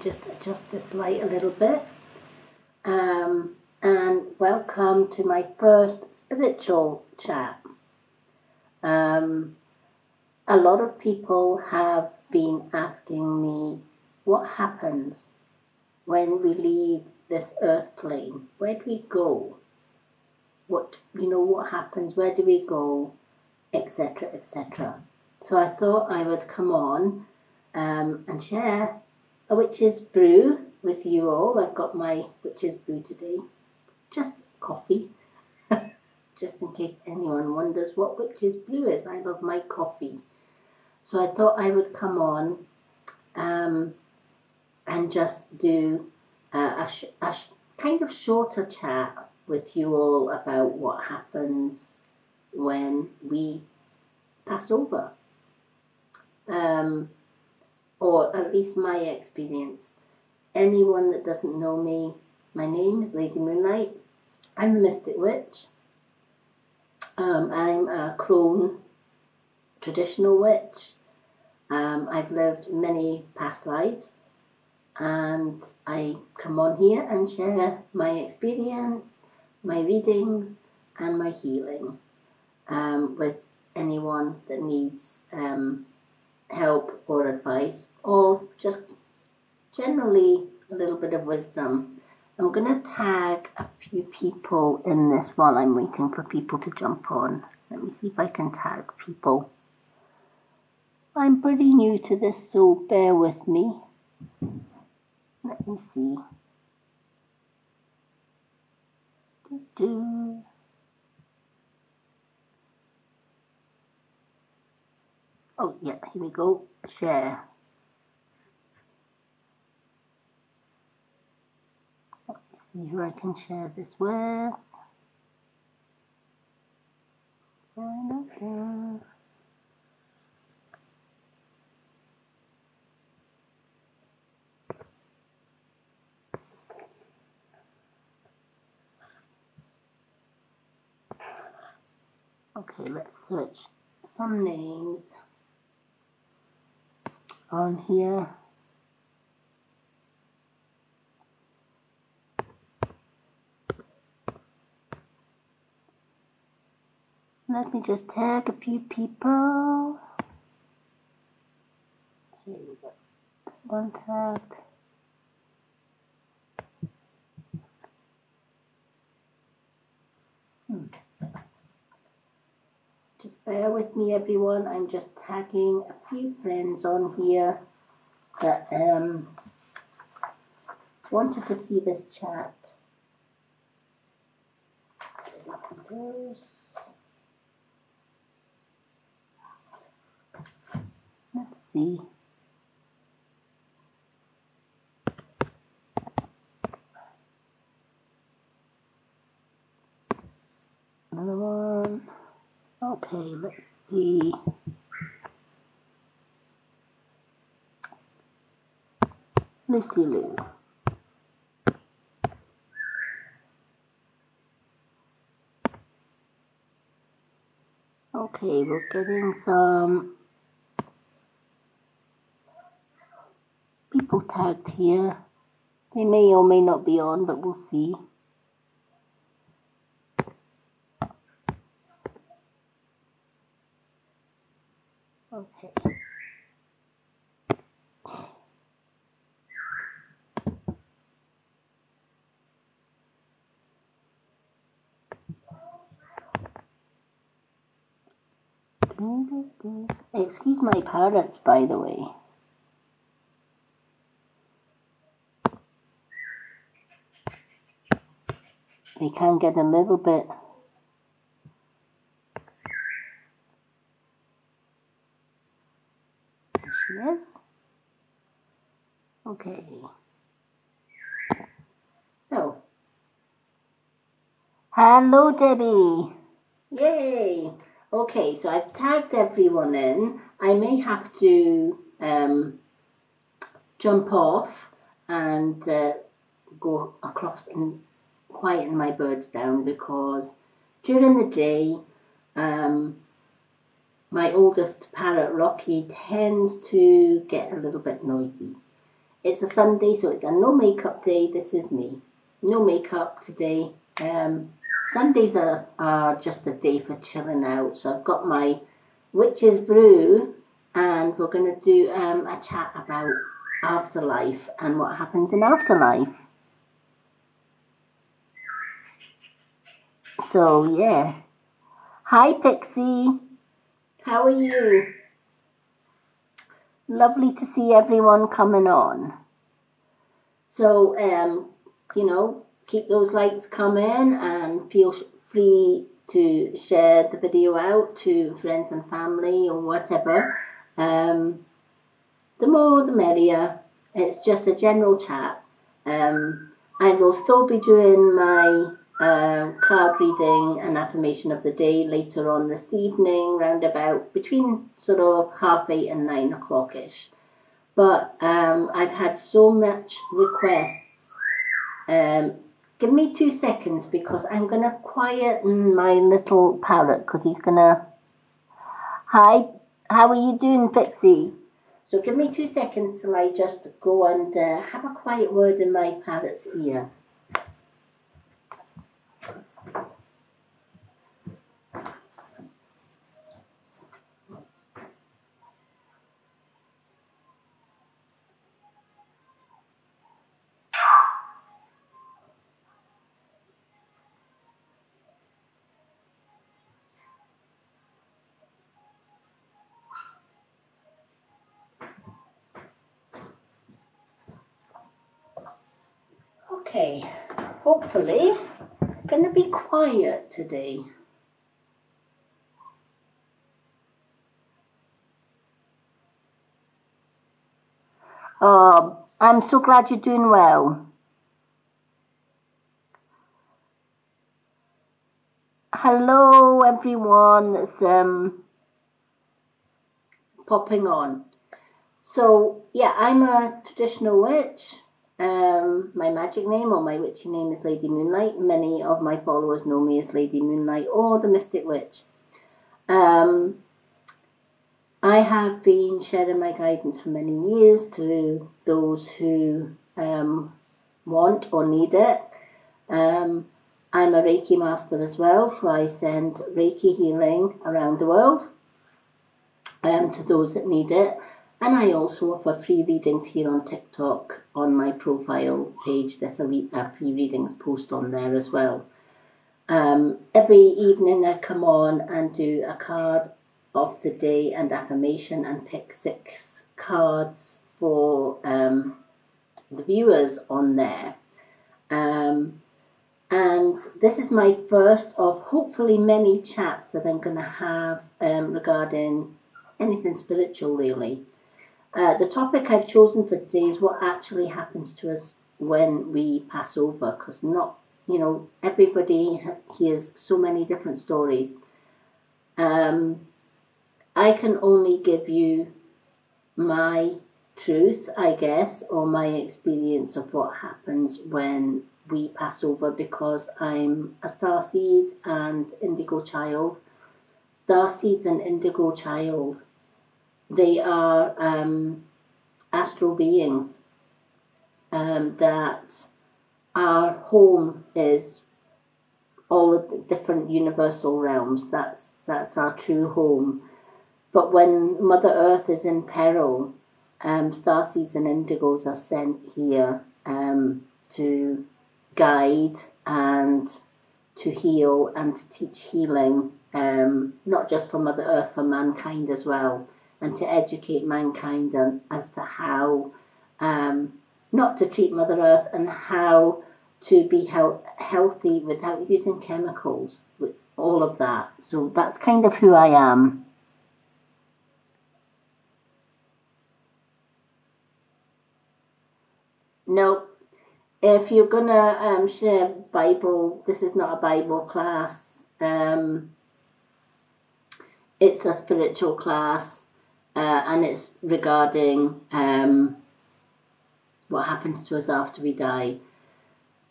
just adjust this light a little bit. And welcome to my first spiritual chat. A lot of people have been asking me what happens when we leave this earth plane. Where do we go? What happens? Where do we go? Etc. etc. So I thought I would come on and share a witch's brew with you all. I've got my witch's brew today, just coffee, just in case anyone wonders what witch's brew is. I love my coffee. So I thought I would come on and just do a kind of shorter chat with you all about what happens when we pass over. Or at least my experience. Anyone that doesn't know me, my name is Lady Moonlight. I'm a mystic witch. I'm a crone traditional witch. I've lived many past lives, and I come on here and share my experience, my readings, and my healing with anyone that needs help or advice, or just generally a little bit of wisdom. I'm going to tag a few people in this while I'm waiting for people to jump on. Let me see if I can tag people. I'm pretty new to this, so bear with me. Let me see. Oh, yeah, here we go. Share. Let's see who I can share this with. Okay, let's search some names on here. Let me just tag a few people. Here we go. One tagged. Just bear with me, everyone. I'm just tagging a few friends on here that wanted to see this chat. Let's see. Another one. Okay, let's see. Lucy Lou. Okay, we're getting some people tagged here. They may or may not be on, but we'll see. Okay. Excuse my parrots, by the way. They can get a little bit there she is. Okay. So, hello Debbie. Yay. Okay, so I've tagged everyone in. I may have to jump off and go across and quieten my birds down, because during the day my oldest parrot Rocky tends to get a little bit noisy. It's a Sunday, so it's a no makeup day. This is me. No makeup today. Sundays are just a day for chilling out. So I've got my witch's brew, and we're going to do a chat about afterlife and what happens in afterlife. So yeah. Hi Pixie. How are you? Lovely to see everyone coming on. So, you know, keep those likes coming and feel free to share the video out to friends and family or whatever. The more the merrier. It's just a general chat. I will still be doing my card reading and affirmation of the day later on this evening, round about between sort of 8:30 and 9 o'clock-ish. But I've had so much requests. Give me 2 seconds because I'm going to quieten my little parrot because he's going to... Hi, how are you doing, Pixie? So give me 2 seconds till I just go and have a quiet word in my parrot's ear. Okay, hopefully I'm going to be quiet today. I'm so glad you're doing well. Hello everyone that's popping on. So yeah, I'm a traditional witch. My magic name or my witchy name is Lady Moonlight. Many of my followers know me as Lady Moonlight or the Mystic Witch. I have been sharing my guidance for many years to those who want or need it. I'm a Reiki master as well, so I send Reiki healing around the world to those that need it. And I also offer free readings here on TikTok on my profile page. There's a free readings post on there as well. Every evening I come on and do a card of the day and affirmation and pick 6 cards for the viewers on there. And this is my first of hopefully many chats that I'm going to have regarding anything spiritual really. The topic I've chosen for today is what actually happens to us when we pass over, because not, you know, everybody hears so many different stories. I can only give you my truth, I guess, or my experience of what happens when we pass over, because I'm a starseed and indigo child. Starseeds and indigo child, they are astral beings that our home is all of the different universal realms. That's our true home. But when Mother Earth is in peril, starseeds and indigos are sent here to guide and to heal and to teach healing, not just for Mother Earth, for mankind as well, and to educate mankind as to how not to treat Mother Earth and how to be healthy without using chemicals, with all of that. So that's kind of who I am. No, if you're gonna share Bible, this is not a Bible class. It's a spiritual class, and it's regarding what happens to us after we die.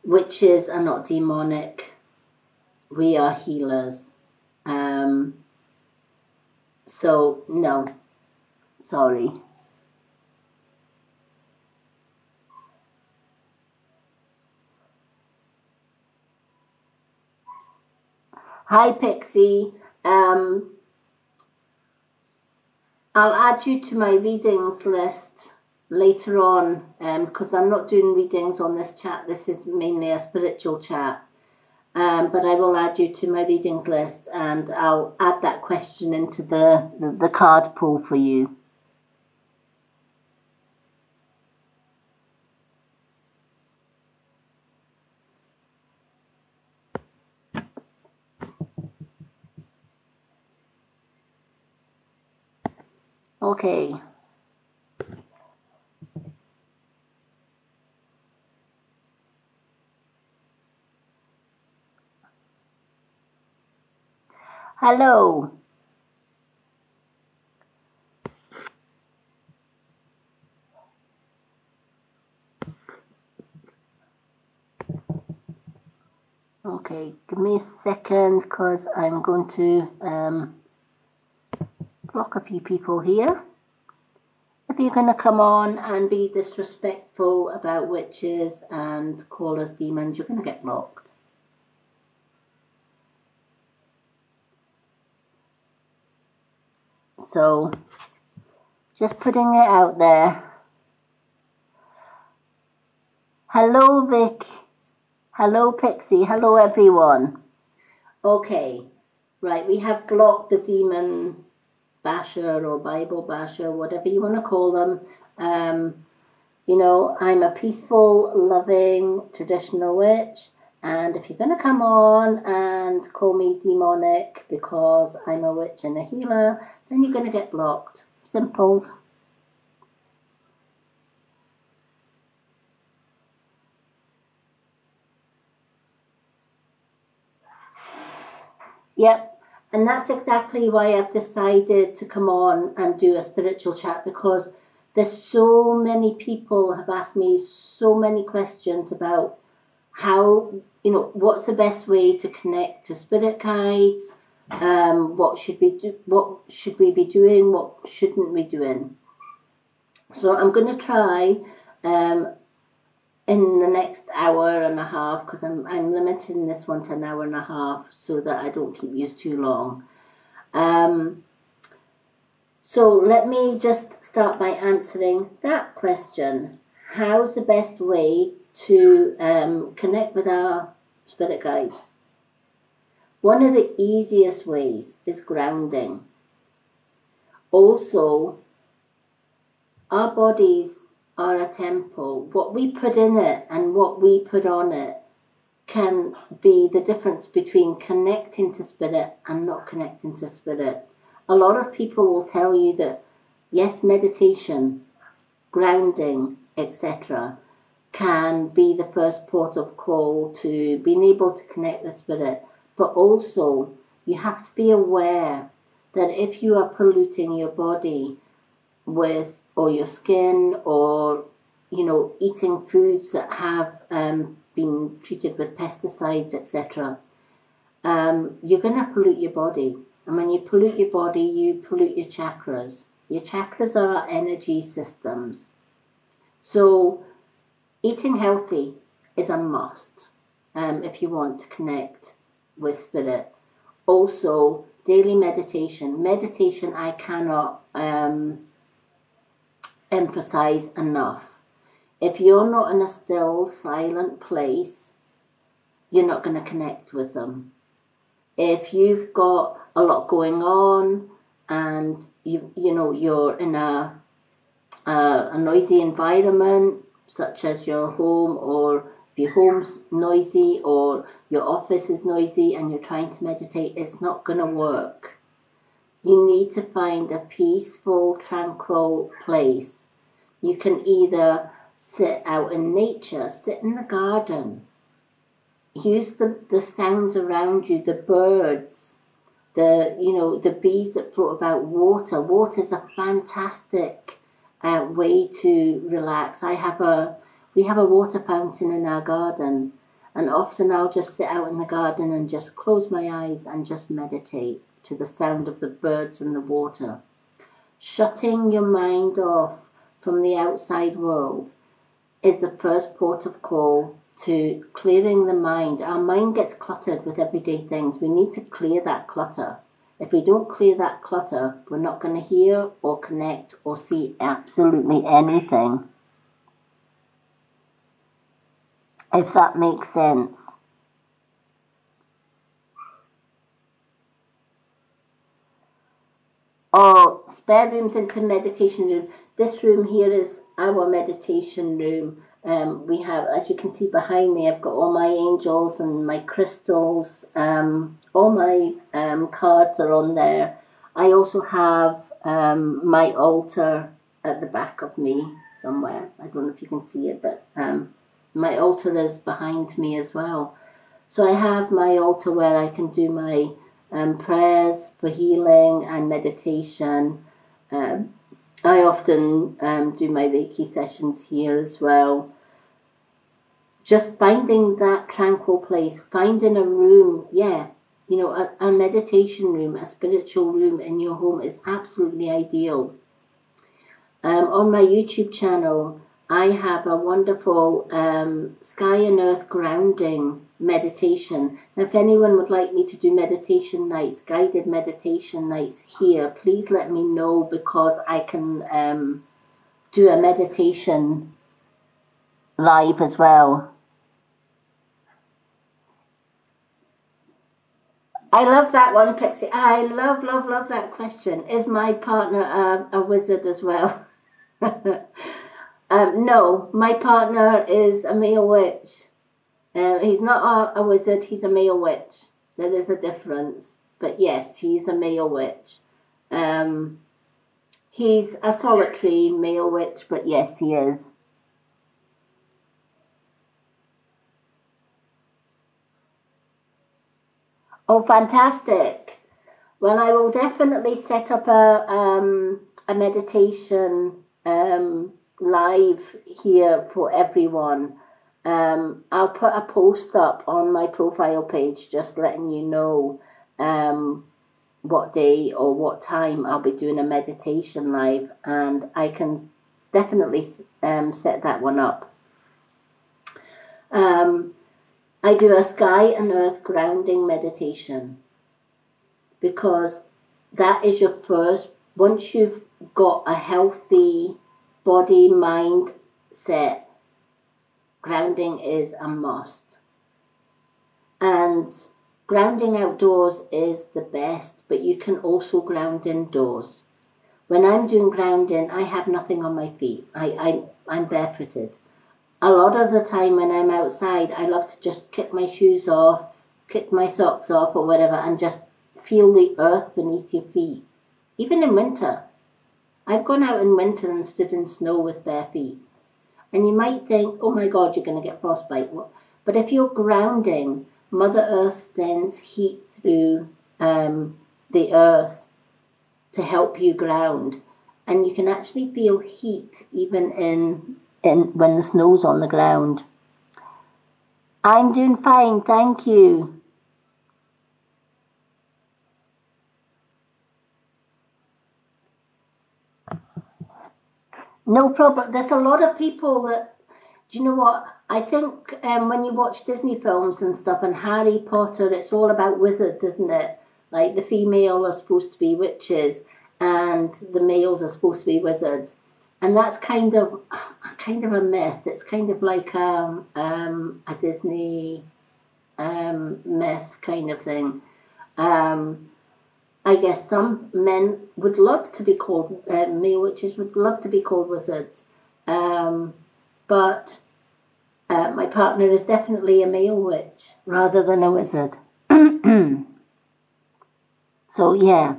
Witches are not demonic. We are healers. So no, sorry. Hi, Pixie. I'll add you to my readings list later on because I'm not doing readings on this chat. This is mainly a spiritual chat. But I will add you to my readings list and I'll add that question into the card pool for you. Okay. Hello. Okay, give me a second because I'm going to block a few people here. If you're going to come on and be disrespectful about witches and call us demons, you're going to get blocked. So, just putting it out there. Hello, Vic. Hello, Pixie. Hello, everyone. Okay, right, we have Glock, the demon basher or Bible basher, whatever you want to call them. You know, I'm a peaceful, loving, traditional witch. And if you're going to come on and call me demonic because I'm a witch and a healer, then you're going to get blocked. Simple. Yep. And that's exactly why I've decided to come on and do a spiritual chat, because there's so many people have asked me so many questions about how, you know, what's the best way to connect to spirit guides, what should we do, what should we be doing, what shouldn't we doing. So I'm going to try in the next hour and a half, because I'm limiting this one to an hour and a half so that I don't keep you too long. So let me just start by answering that question. How's the best way to connect with our spirit guides? One of the easiest ways is grounding. Also, our bodies are a temple. What we put in it and what we put on it can be the difference between connecting to spirit and not connecting to spirit. A lot of people will tell you that, yes, meditation, grounding, etc., can be the first port of call to being able to connect with spirit. But also, you have to be aware that if you are polluting your body with, or your skin, or, you know, eating foods that have been treated with pesticides, etc., you're going to pollute your body. And when you pollute your body, you pollute your chakras. Your chakras are energy systems. So eating healthy is a must if you want to connect with spirit. Also, daily meditation. Meditation I cannot emphasize enough. If you're not in a still, silent place, you're not going to connect with them. If you've got a lot going on and you know you're in a noisy environment, such as your home, or if your home's noisy or your office is noisy and you're trying to meditate, it's not going to work. You need to find a peaceful, tranquil place. You can either sit out in nature, sit in the garden, use the sounds around you, the birds, the bees that float about, water. Water is a fantastic way to relax. We have a water fountain in our garden, and often I'll just sit out in the garden and just close my eyes and just meditate to the sound of the birds and the water. Shutting your mind off from the outside world is the first port of call to clearing the mind. Our mind gets cluttered with everyday things. We need to clear that clutter. If we don't clear that clutter, we're not going to hear or connect or see absolutely anything. If that makes sense. Oh, spare rooms into meditation room. This room here is our meditation room. We have, as you can see behind me, I've got all my angels and my crystals. All my cards are on there. I also have my altar at the back of me somewhere. I don't know if you can see it, but my altar is behind me as well. So I have my altar where I can do my prayers for healing and meditation. I often do my Reiki sessions here as well. Just finding that tranquil place, finding a room, a meditation room, a spiritual room in your home is absolutely ideal. On my YouTube channel, I have a wonderful sky and earth grounding meditation. Now, if anyone would like me to do meditation nights, guided meditation nights here, please let me know, because I can do a meditation live as well. I love that one, Pixie. I love that question. Is my partner a wizard as well? No, my partner is a male witch. He's not a wizard, he's a male witch. There is a difference. But yes, he's a male witch. He's a solitary male witch, but yes, he is. Oh, fantastic. Well, I will definitely set up a meditation live here for everyone. I'll put a post up on my profile page just letting you know what day or what time I'll be doing a meditation live, and I can definitely set that one up. I do a sky and earth grounding meditation, because that is your first, once you've got a healthy body, mind set, grounding is a must. And grounding outdoors is the best, but you can also ground indoors. When I'm doing grounding, I have nothing on my feet. I'm barefooted. A lot of the time when I'm outside, I love to just kick my shoes off, kick my socks off or whatever, and just feel the earth beneath your feet. Even in winter. I've gone out in winter and stood in snow with bare feet. And you might think, oh my God, you're going to get frostbite. But if you're grounding, Mother Earth sends heat through the earth to help you ground. And you can actually feel heat even in when the snow's on the ground. I'm doing fine, thank you. No problem. There's a lot of people that, do you know what? I think when you watch Disney films and stuff and Harry Potter, it's all about wizards, isn't it? Like the female are supposed to be witches and the males are supposed to be wizards. And that's kind of a myth. It's kind of like a Disney myth kind of thing. I guess some men would love to be called, male witches would love to be called wizards. But my partner is definitely a male witch rather than a wizard. So, yeah.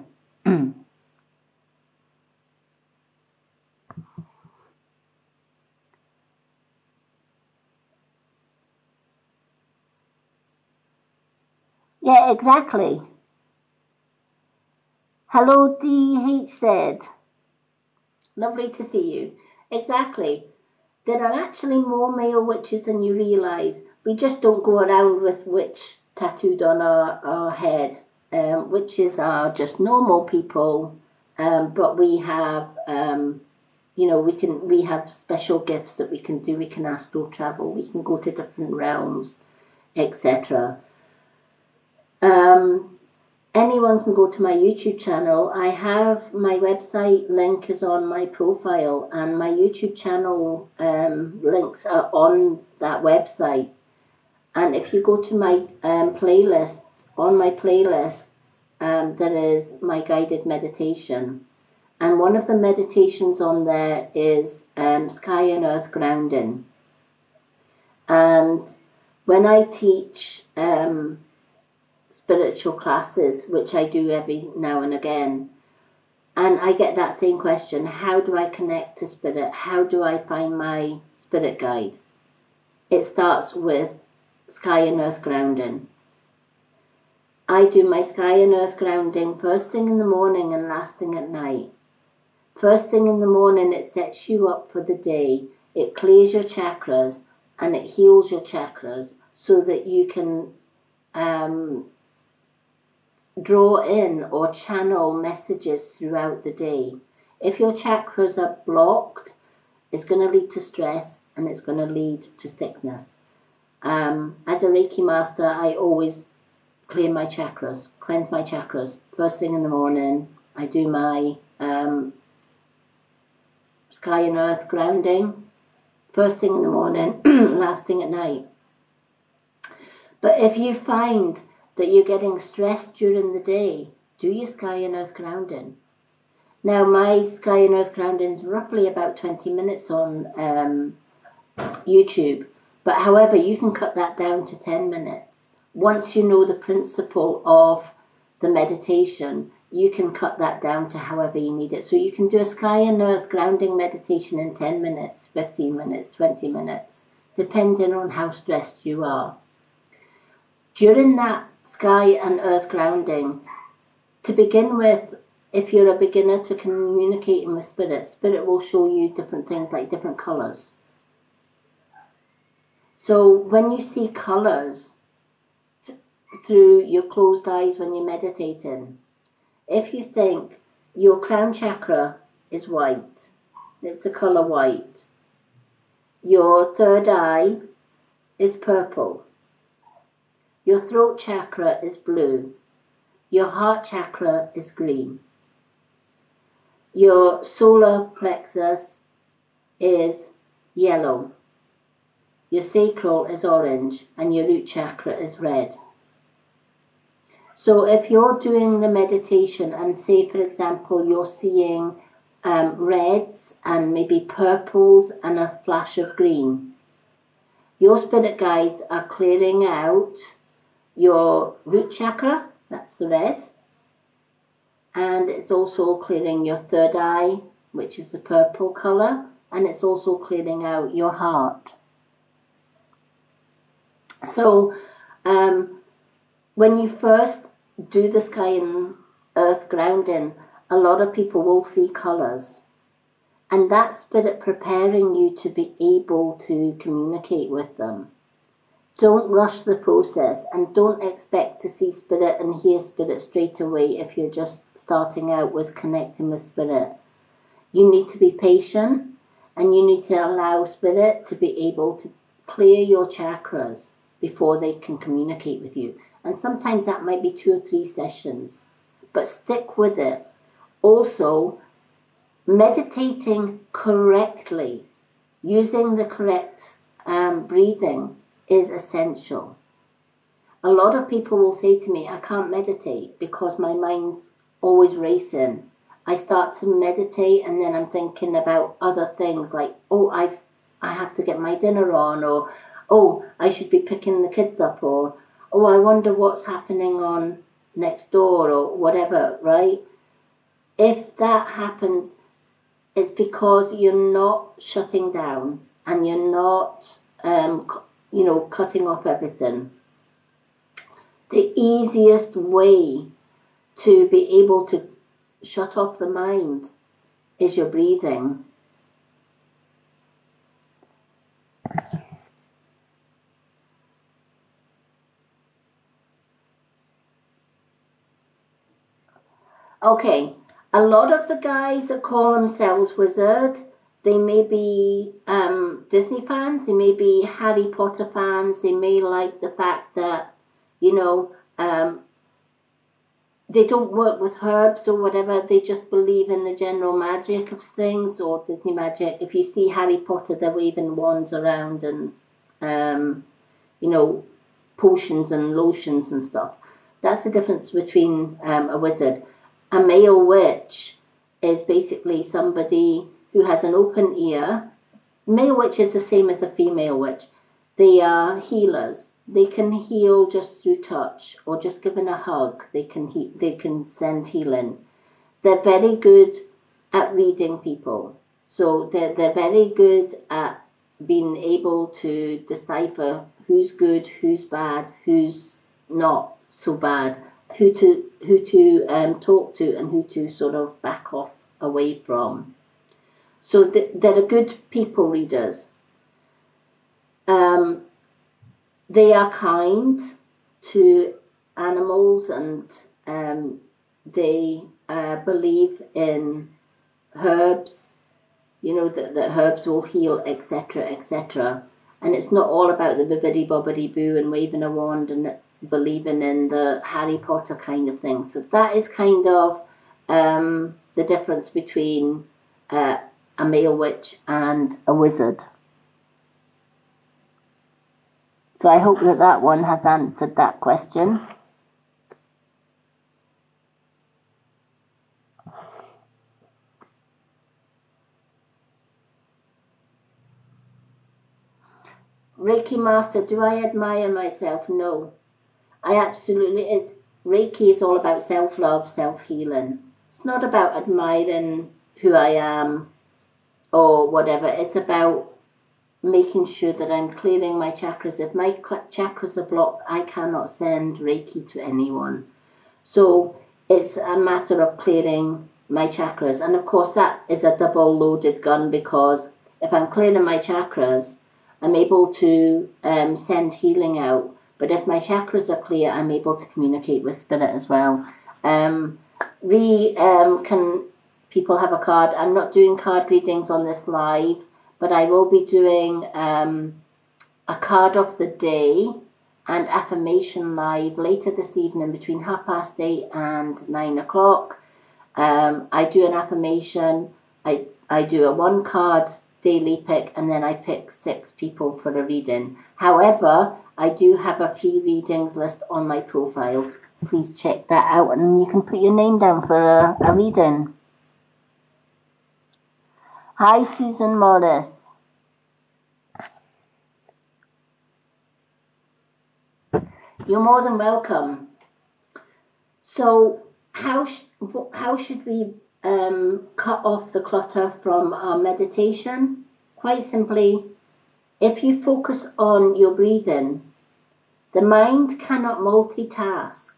Yeah, exactly. Hello, DHZ. Lovely to see you. Exactly. There are actually more male witches than you realise. We just don't go around with witch tattooed on our head. Witches are just normal people, but we have you know, we have special gifts that we can do. We can astral travel. We can go to different realms, etc. Anyone can go to my YouTube channel. I have my website link is on my profile, and my YouTube channel links are on that website. And if you go to my playlists, on my playlists, there is my guided meditation. And one of the meditations on there is sky and earth grounding. And when I teach spiritual classes, which I do every now and again, and I get that same question, how do I connect to spirit? How do I find my spirit guide? It starts with sky and earth grounding. I do my sky and earth grounding first thing in the morning and last thing at night. First thing in the morning, it sets you up for the day. It clears your chakras and it heals your chakras so that you can draw in or channel messages throughout the day. If your chakras are blocked, it's going to lead to stress and it's going to lead to sickness. As a Reiki master, I always clear my chakras, cleanse my chakras. First thing in the morning, I do my sky and earth grounding. First thing in the morning, last thing at night. But if you find that you're getting stressed during the day, do your sky and earth grounding. Now, my sky and earth grounding is roughly about 20 minutes on YouTube. But however, you can cut that down to 10 minutes. Once you know the principle of the meditation, you can cut that down to however you need it. So you can do a sky and earth grounding meditation in 10 minutes, 15 minutes, 20 minutes, depending on how stressed you are. During that sky and earth grounding, to begin with, if you're a beginner to communicating with spirit, spirit will show you different things like different colours. So when you see colours through your closed eyes when you're meditating, if you think your crown chakra is white, it's the colour white. Your third eye is purple. Your throat chakra is blue. Your heart chakra is green. Your solar plexus is yellow. Your sacral is orange and your root chakra is red. So if you're doing the meditation and say, for example, you're seeing reds and maybe purples and a flash of green, your spirit guides are clearing out your root chakra, that's the red, and it's also clearing your third eye, which is the purple colour, and it's also clearing out your heart. So when you first do the sky and earth grounding, a lot of people will see colours, and that's spirit preparing you to be able to communicate with them. Don't rush the process and don't expect to see spirit and hear spirit straight away if you're just starting out with connecting with spirit. You need to be patient and you need to allow spirit to be able to clear your chakras before they can communicate with you. And sometimes that might be 2 or 3 sessions, but stick with it. Also, meditating correctly, using the correct breathing is essential. A lot of people will say to me, I can't meditate because my mind's always racing. I start to meditate and then I'm thinking about other things like, oh, I have to get my dinner on, or oh, I should be picking the kids up, or oh, I wonder what's happening on next door, or whatever, right? If that happens, it's because you're not shutting down and you're not, cutting off everything. The easiest way to be able to shut off the mind is your breathing. Okay, a lot of the guys that call themselves wizard They may be Disney fans, they may be Harry Potter fans, they may like the fact that, you know, they don't work with herbs or whatever, they just believe in the general magic of things, or Disney magic. If you see Harry Potter, they're waving wands around and, you know, potions and lotions and stuff. That's the difference between a wizard. A male witch is basically somebody who has an open ear. Male witch is the same as a female witch. They are healers. They can heal just through touch or just giving a hug. They can send healing. They're very good at reading people. So they're very good at being able to decipher who's good, who's bad, who's not so bad, who to talk to, and who to sort of back off away from. So they're good people readers. They are kind to animals, and they believe in herbs, you know, that herbs will heal, etc., etc. And it's not all about the bibbidi bobbidi boo and waving a wand and believing in the Harry Potter kind of thing. So that is kind of the difference between a male witch and a wizard. So I hope that one has answered that question. Reiki Master, do I admire myself? No. I absolutely Reiki is all about self-love, self-healing. It's not about admiring who I am or whatever. It's about making sure that I'm clearing my chakras. If my chakras are blocked, I cannot send Reiki to anyone. So it's a matter of clearing my chakras. And of course that is a double loaded gun, because if I'm clearing my chakras, I'm able to send healing out. But if my chakras are clear, I'm able to communicate with spirit as well. Can people have a card? I'm not doing card readings on this live, but I will be doing a card of the day and affirmation live later this evening between 8:30 and 9 o'clock. I do an affirmation, I do a 1 card daily pick, and then I pick 6 people for a reading. However, I do have a free readings list on my profile. Please check that out, and you can put your name down for a reading. Hi, Susan Morris. You're more than welcome. So how should we cut off the clutter from our meditation? Quite simply, if you focus on your breathing, the mind cannot multitask.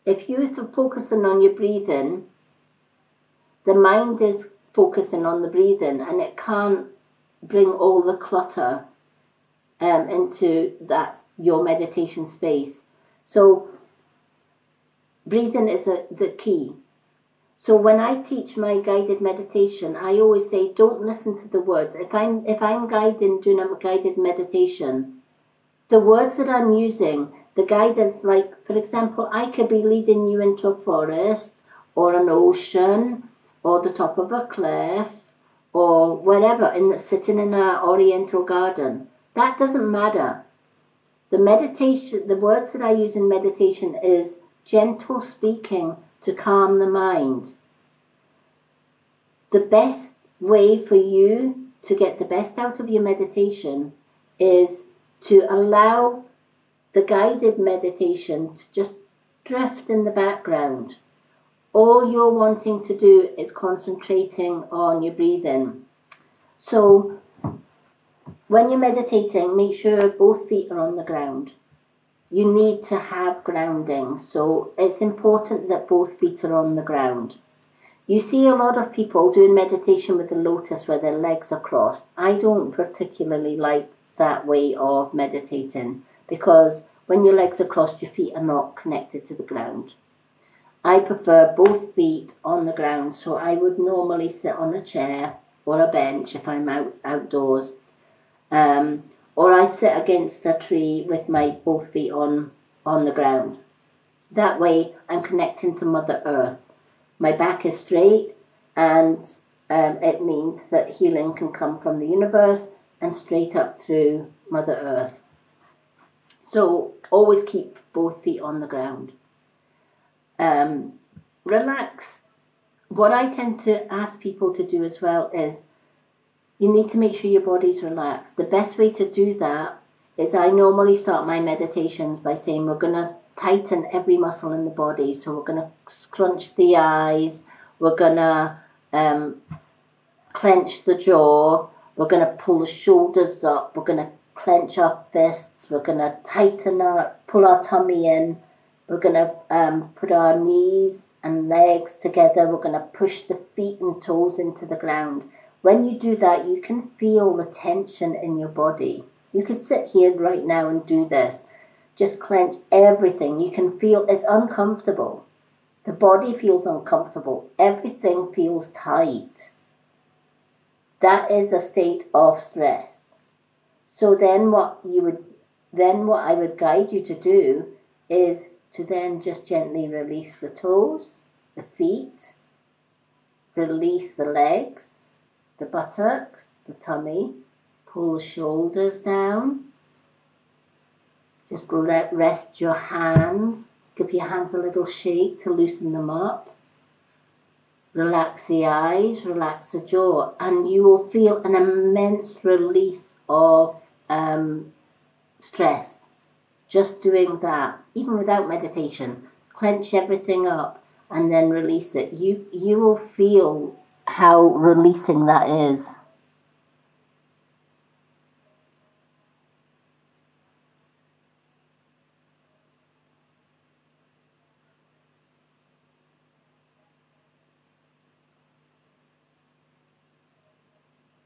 If you're focusing on your breathing, the mind is focusing on the breathing, and it can't bring all the clutter into your meditation space. So breathing is the key. So when I teach my guided meditation, I always say, don't listen to the words. If I'm doing a guided meditation, the words that I'm using, the guidance, like, for example, I could be leading you into a forest or an ocean or the top of a cliff or wherever, sitting in an oriental garden. That doesn't matter. The words that I use in meditation is gentle speaking to calm the mind. The best way for you to get the best out of your meditation is to allow the guided meditation to just drift in the background. All you're wanting to do is concentrating on your breathing. So when you're meditating, make sure both feet are on the ground. You need to have grounding, so it's important that both feet are on the ground. You see a lot of people doing meditation with the lotus where their legs are crossed. I don't particularly like that way of meditating, because when your legs are crossed, your feet are not connected to the ground. I prefer both feet on the ground, so I would normally sit on a chair or a bench if I'm outdoors. Or I sit against a tree with my both feet on the ground. That way I'm connecting to Mother Earth. My back is straight, and it means that healing can come from the universe and straight up through Mother Earth. So always keep both feet on the ground. Relax. What I tend to ask people to do as well is you need to make sure your body's relaxed. The best way to do that is I normally start my meditations by saying we're going to tighten every muscle in the body. So we're going to scrunch the eyes, we're going to clench the jaw, we're going to pull the shoulders up, we're going to clench our fists, we're going to tighten pull our tummy in, we're going to put our knees and legs together, we're going to push the feet and toes into the ground. When you do that, you can feel the tension in your body. You could sit here right now and do this. Just clench everything. You can feel it's uncomfortable. The body feels uncomfortable. Everything feels tight. That is a state of stress. So then what I would guide you to do is to then just gently release the toes, the feet, release the legs, the buttocks, the tummy, pull the shoulders down. Just rest your hands. Give your hands a little shake to loosen them up. Relax the eyes, relax the jaw, and you will feel an immense release of stress. Just doing that, even without meditation. Clench everything up and then release it. You will feel how releasing that is.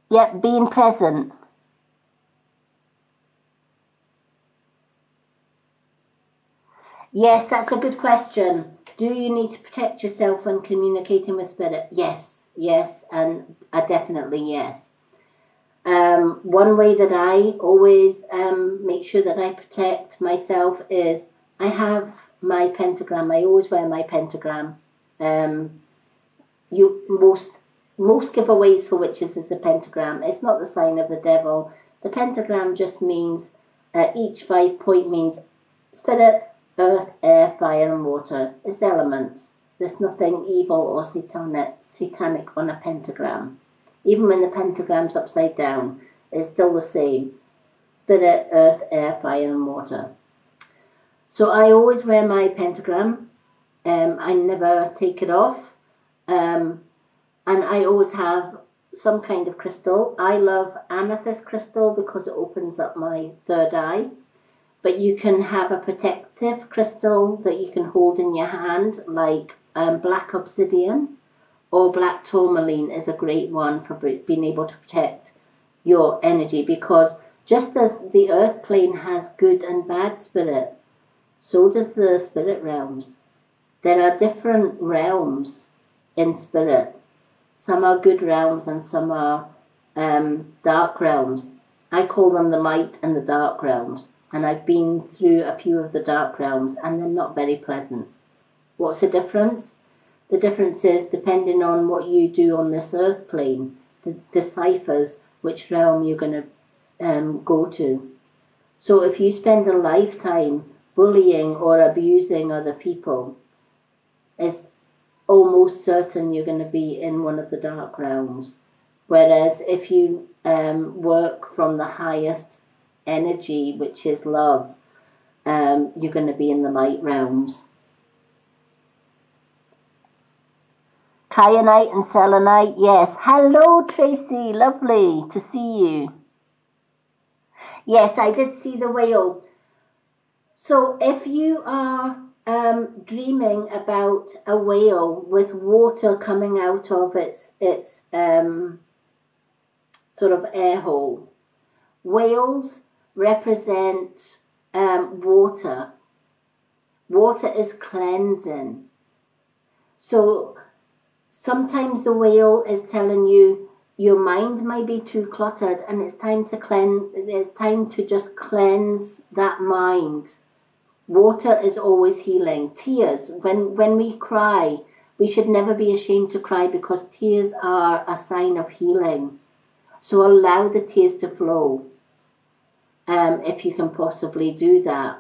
Yep, being present. Yes, that's a good question. Do you need to protect yourself when communicating with spirit? Yes, and definitely yes. One way that I always make sure that I protect myself is I have my pentagram. I always wear my pentagram. Most giveaways for witches is a pentagram. It's not the sign of the devil. The pentagram just means each 5 point means spirit, earth, air, fire, and water. It's elements. There's nothing evil or satanic on a pentagram. Even when the pentagram's upside down, it's still the same. Spirit, earth, air, fire, and water. So I always wear my pentagram. I never take it off. And I always have some kind of crystal. I love amethyst crystal because it opens up my third eye. But you can have a protective crystal that you can hold in your hand, like black obsidian or black tourmaline is a great one for being able to protect your energy, because just as the earth plane has good and bad spirit, so does the spirit realms. There are different realms in spirit. Some are good realms and some are dark realms. I call them the light and the dark realms. And I've been through a few of the dark realms and they're not very pleasant. What's the difference? The difference is depending on what you do on this earth plane, deciphers which realm you're going to go to. So if you spend a lifetime bullying or abusing other people, it's almost certain you're going to be in one of the dark realms. Whereas if you work from the highest energy, which is love, you're going to be in the light realms. Kyanite and selenite, yes. Hello, Tracy. Lovely to see you. Yes, I did see the whale. So if you are dreaming about a whale with water coming out of its sort of air hole, whales represent water. Water is cleansing. So sometimes the whale is telling you your mind might be too cluttered, and it's time to cleanse. It's time to just cleanse that mind. Water is always healing. Tears, when we cry, we should never be ashamed to cry, because tears are a sign of healing. So allow the tears to flow, if you can possibly do that.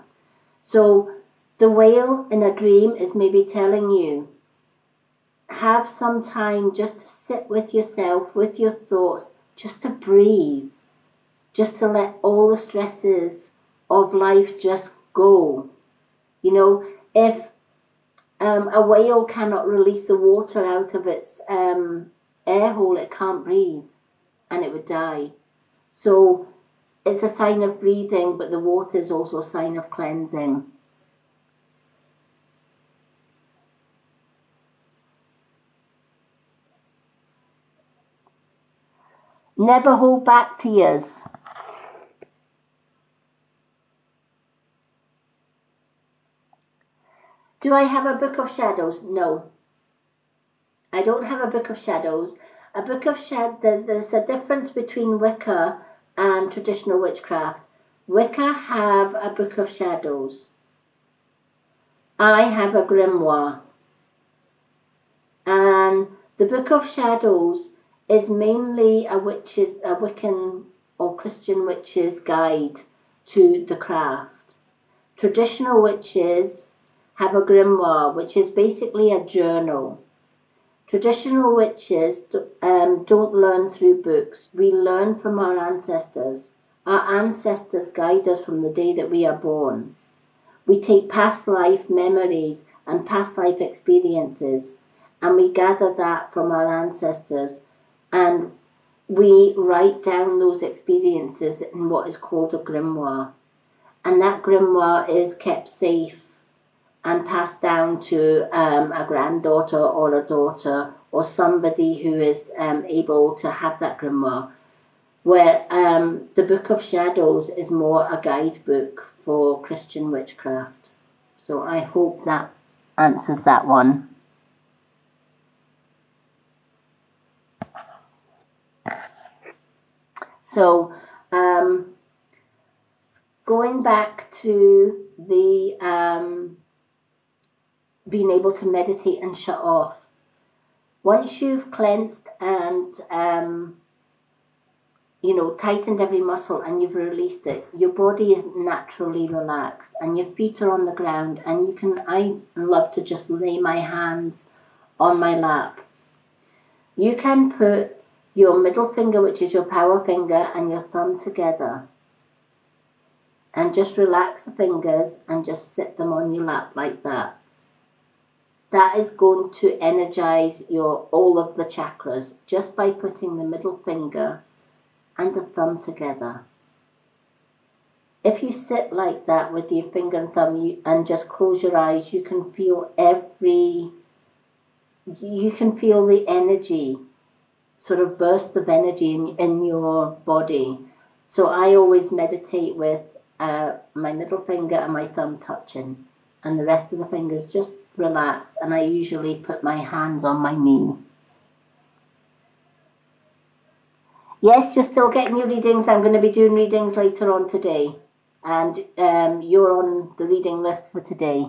So the whale in a dream is maybe telling you, have some time just to sit with yourself, with your thoughts, just to breathe, just to let all the stresses of life just go. You know, if a whale cannot release the water out of its air hole, it can't breathe and it would die. So it's a sign of breathing, but the water is also a sign of cleansing. Never hold back tears. Do I have a book of shadows? No. I don't have a book of shadows. A book of there's a difference between Wicca and traditional witchcraft. Wicca have a book of shadows. I have a grimoire. And the book of shadows is mainly a Wiccan or Christian witch's guide to the craft. Traditional witches have a grimoire, which is basically a journal. Traditional witches don't learn through books. We learn from our ancestors. Our ancestors guide us from the day that we are born. We take past life memories and past life experiences, and we gather that from our ancestors, and we write down those experiences in what is called a grimoire. And that grimoire is kept safe and passed down to a granddaughter or a daughter or somebody who is able to have that grimoire, where the Book of Shadows is more a guidebook for Christian witchcraft. So I hope that answers that one. So going back to the being able to meditate and shut off. Once you've cleansed and tightened every muscle and you've released it, your body is naturally relaxed and your feet are on the ground, and I love to just lay my hands on my lap. You can put your middle finger, which is your power finger, and your thumb together, and just relax the fingers and just sit them on your lap like that. That is going to energize all of the chakras just by putting the middle finger and the thumb together. If you sit like that with your finger and thumb and just close your eyes, you can feel the energy, sort of bursts of energy in your body. So I always meditate with my middle finger and my thumb touching, and the rest of the fingers just relax, and I usually put my hands on my knee. Yes, you're still getting your readings. I'm going to be doing readings later on today, and you're on the reading list for today.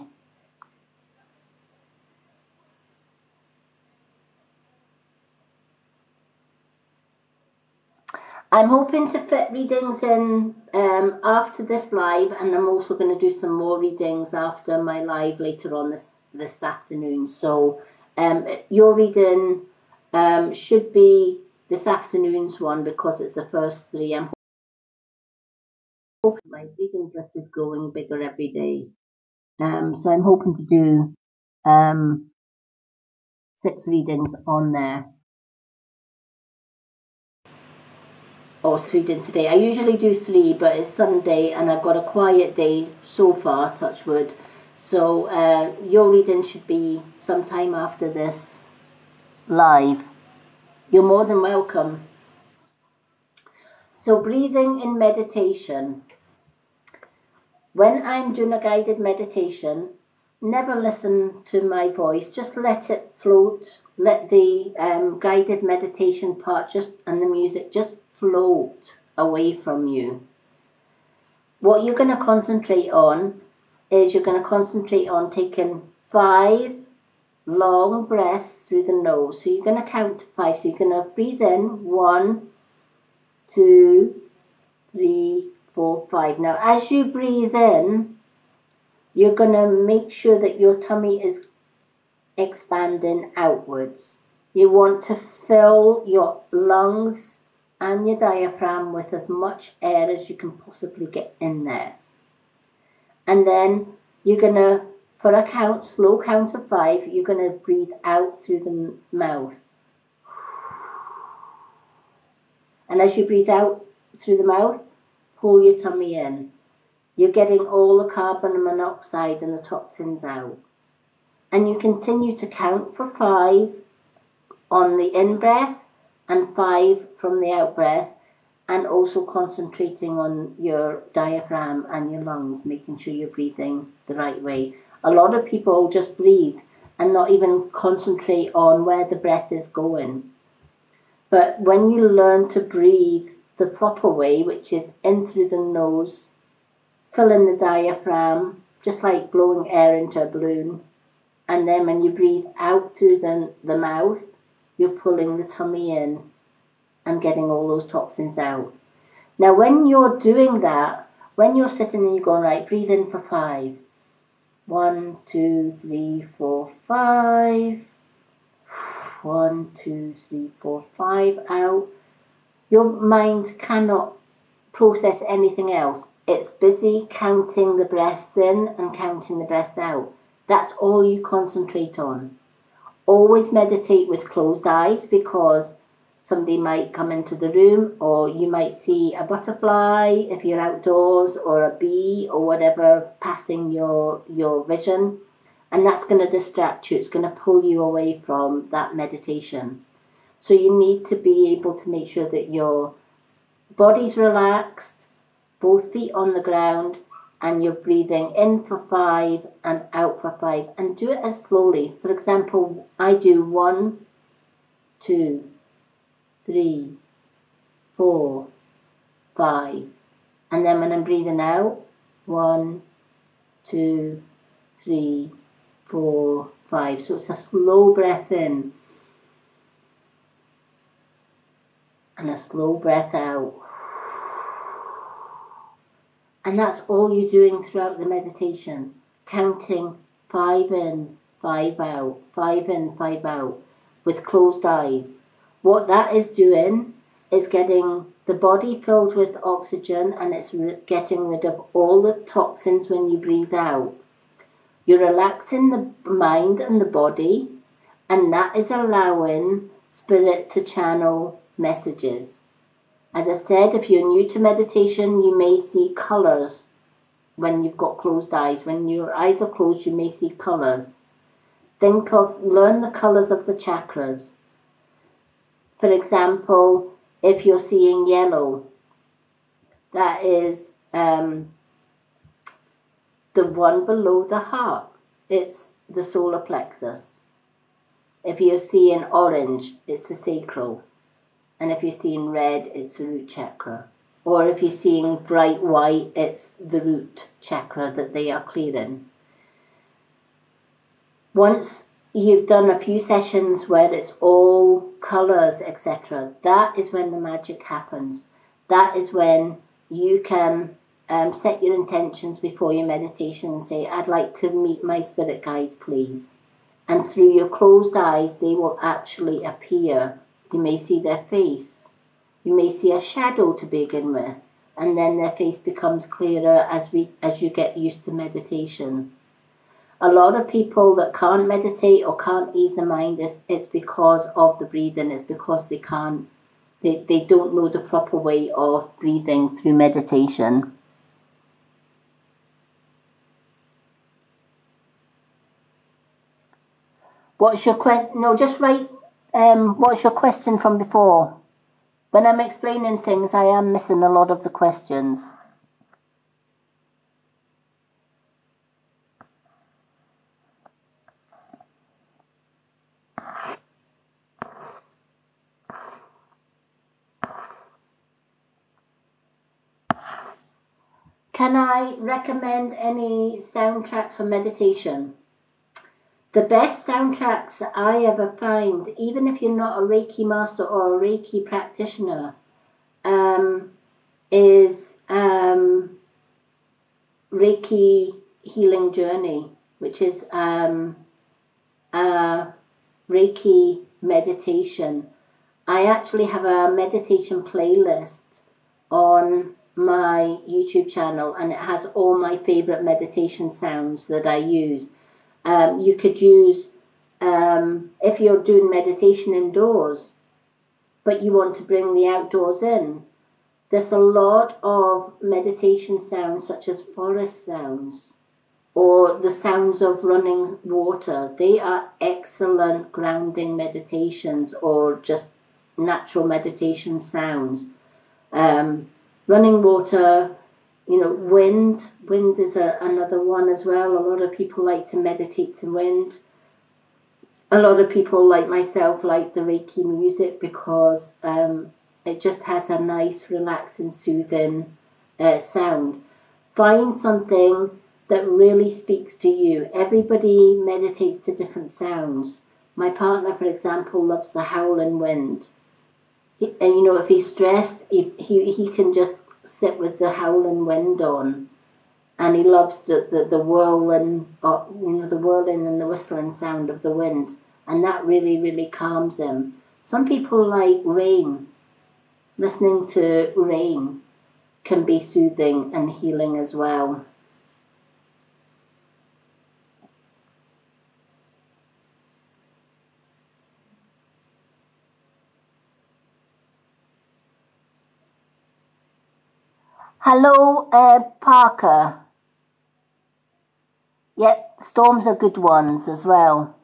I'm hoping to fit readings in after this live, and I'm also going to do some more readings after my live later on this afternoon. So your reading should be this afternoon's one, because it's the first three. I'm hoping my readings list is growing bigger every day. So I'm hoping to do 6 readings on there. Or 3 readings today. I usually do 3, but it's Sunday and I've got a quiet day so far, touch wood. So your reading should be sometime after this live. You're more than welcome. So breathing in meditation. When I'm doing a guided meditation, never listen to my voice. Just let it float. Let the guided meditation part and the music just float away from you. What you're going to concentrate on is you're going to concentrate on taking 5 long breaths through the nose. So you're going to count to 5. So you're going to breathe in 1, 2, 3, 4, 5. Now, as you breathe in, you're going to make sure that your tummy is expanding outwards. You want to fill your lungs and your diaphragm with as much air as you can possibly get in there. And then you're going to, for a slow count of 5, you're going to breathe out through the mouth. And as you breathe out through the mouth, pull your tummy in. You're getting all the carbon monoxide and the toxins out. And you continue to count for 5 on the in-breath and 5 from the out-breath, and also concentrating on your diaphragm and your lungs, making sure you're breathing the right way. A lot of people just breathe and not even concentrate on where the breath is going. But when you learn to breathe the proper way, which is in through the nose, fill in the diaphragm, just like blowing air into a balloon. And then when you breathe out through the mouth, you're pulling the tummy in and getting all those toxins out. Now, when you're doing that, when you're sitting and you're going, right, breathe in for 5. 1, 2, 3, 4, 5. 1, 2, 3, 4, 5 out. Your mind cannot process anything else. It's busy counting the breaths in and counting the breaths out. That's all you concentrate on. Always meditate with closed eyes, because somebody might come into the room, or you might see a butterfly if you're outdoors, or a bee or whatever passing your vision. And that's going to distract you. It's going to pull you away from that meditation. So you need to be able to make sure that your body's relaxed, both feet on the ground, and you're breathing in for 5 and out for 5. And do it as slowly. For example, I do 1, 2, 3, 4, 5. And then when I'm breathing out, 1, 2, 3, 4, 5. So it's a slow breath in and a slow breath out. And that's all you're doing throughout the meditation, counting 5 in, 5 out, 5 in, 5 out, with closed eyes. What that is doing is getting the body filled with oxygen, and it's getting rid of all the toxins when you breathe out. You're relaxing the mind and the body, and that is allowing spirit to channel messages. As I said, if you're new to meditation, you may see colours when you've got closed eyes. When your eyes are closed, you may see colours. Learn the colours of the chakras. For example, if you're seeing yellow, that is the one below the heart. It's the solar plexus. If you're seeing orange, it's the sacral. And if you're seeing red, it's the root chakra. Or if you're seeing bright white, it's the root chakra that they are clearing. Once you've done a few sessions where it's all colours, etc., that is when the magic happens. That is when you can set your intentions before your meditation and say, I'd like to meet my spirit guide, please. And through your closed eyes, they will actually appear. You may see their face. You may see a shadow to begin with, and then their face becomes clearer as you get used to meditation. A lot of people that can't meditate or can't ease the mind, it's because of the breathing. It's because they don't know the proper way of breathing through meditation. What's your question? No, just write. What's your question from before? When I'm explaining things, I am missing a lot of the questions. Can I recommend any soundtracks for meditation? The best soundtracks that I ever find, even if you're not a Reiki master or a Reiki practitioner, is Reiki Healing Journey, which is a Reiki meditation. I actually have a meditation playlist on my YouTube channel, and it has all my favorite meditation sounds that I use. You could use, if you're doing meditation indoors, but you want to bring the outdoors in, there's a lot of meditation sounds such as forest sounds or the sounds of running water. They are excellent grounding meditations or just natural meditation sounds. Running water, wind. Wind is another one as well. A lot of people like to meditate to wind. A lot of people like myself like the Reiki music because it just has a nice, relaxing, soothing sound. Find something that really speaks to you. Everybody meditates to different sounds. My partner, for example, loves the howling wind. And if he's stressed, he can just sit with the howling wind on, and he loves the whirling, the whirling and the whistling sound of the wind, and that really, really calms him. Some people like rain. Listening to rain can be soothing and healing as well. Hello, Parker. Yep, storms are good ones as well.